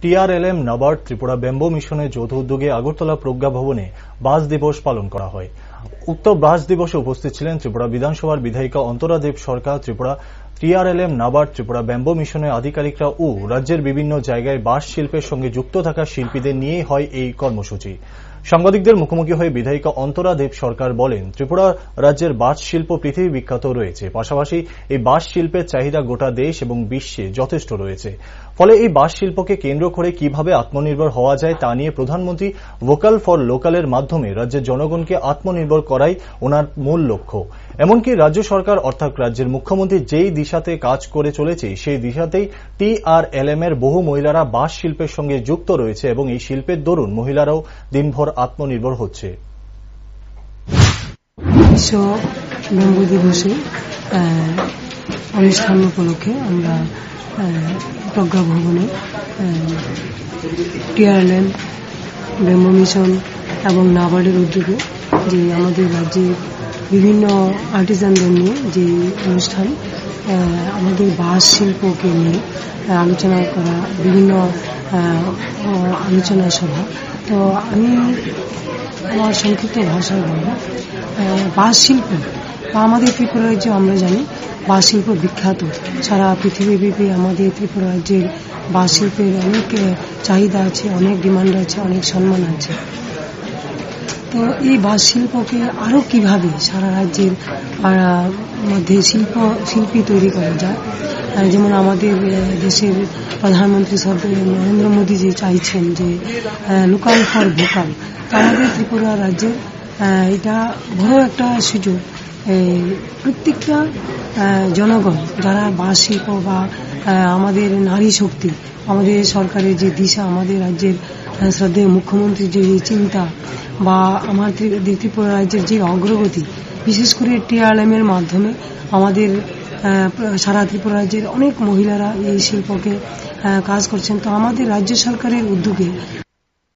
TRLM NABARD Tripura bamboo মিশনের যৌথ উদ্যোগে আগরতলা প্রজ্ঞা ভবনে বাস দিবস পালন করা হয়। উক্ত বাস দিবসে উপস্থিত ছিলেন ত্রিপুরা বিধানসভার বিধায়িকা অন্তরা দেব সরকার, ত্রিপুরা টিআরএলএম নাবার্ড ত্রিপুরা ব্যাম্বো মিশনের আধিকারিকরা ও রাজ্যের বিভিন্ন জায়গায় বাঁশ শিল্পের সঙ্গে যুক্ত থাকা শিল্পীদের নিয়ে হয় এই কর্মসূচি। সাংবাদিকদের মুখোমুখি হয়ে বিধায়িকা অন্তরা দেব সরকার বলেন, ত্রিপুরা রাজ্যের বাঁশ শিল্প পৃথিবী বিখ্যাত রয়েছে, পাশাপাশি এই বাঁশ শিল্পের চাহিদা গোটা দেশ এবং বিশ্বে যথেষ্ট রয়েছে। ফলে এই বাঁশ শিল্পকে কেন্দ্র করে কিভাবে আত্মনির্ভর হওয়া যায় তা নিয়ে প্রধানমন্ত্রী ভোকাল ফর লোকালের মাধ্যমে রাজ্যের জনগণকে আত্মনির্ভর করাই ওনার মূল লক্ষ্য। এমনকি রাজ্য সরকার অর্থাৎ রাজ্যের মুখ্যমন্ত্রী যেই দিশাতে কাজ করে চলেছে সেই দিশাতেই টিআরএলএম এর বহু মহিলারা বাঁশ শিল্পের সঙ্গে যুক্ত রয়েছে এবং এই শিল্পের দরুন মহিলারাও দিনভর আত্মনির্ভর হচ্ছে। বিশ্ব ব্যাম্বো দিবসে অনুষ্ঠান উপলক্ষে আমরা প্রজ্ঞা ভবনে টিআরএলএম ব্যাম্বো মিশন এবং নাবার্ডের উদ্যোগে যে আমাদের রাজ্যে বিভিন্ন আর্টিজানদের নিয়ে যে অনুষ্ঠান, আমাদের বাঁশ শিল্পকে নিয়ে আলোচনা করা, বিভিন্ন আলোচনা সভা। তো আমি আমার সংক্ষিপ্ত ভাষায় বলব, বাঁশ শিল্প বা আমাদের ত্রিপুরা রাজ্যে আমরা জানি বাঁশ শিল্প বিখ্যাত। সারা পৃথিবীব্যাপী আমাদের ত্রিপুরা রাজ্যের বাঁশ শিল্পের অনেক চাহিদা আছে, অনেক ডিমান্ড আছে, অনেক সম্মান আছে। তো এই বাঁশ শিল্পকে আরো কিভাবে সারা রাজ্যের মধ্যে শিল্পী তৈরি করা যায়, যেমন আমাদের দেশের প্রধানমন্ত্রী নরেন্দ্র মোদী যে চাইছেন যে লোকাল ফর ভোকাল, তো আমাদের ত্রিপুরা রাজ্যে এটা বড় একটা সুযোগ। প্রত্যেকটা জনগণ যারা বাঁশ শিল্প বা আমাদের নারী শক্তি, আমাদের সরকারের যে দিশা, আমাদের রাজ্যের শ্রদ্ধেয় মুখ্যমন্ত্রীর যে চিন্তা বা আমাদের ত্রিপুরা রাজ্যের যে অগ্রগতি, বিশেষ করে টিআরএলএম এর মাধ্যমে আমাদের সারা ত্রিপুরা রাজ্যের অনেক মহিলারা এই শিল্পকে কাজ করছেন। তো আমাদের রাজ্য সরকারের উদ্যোগে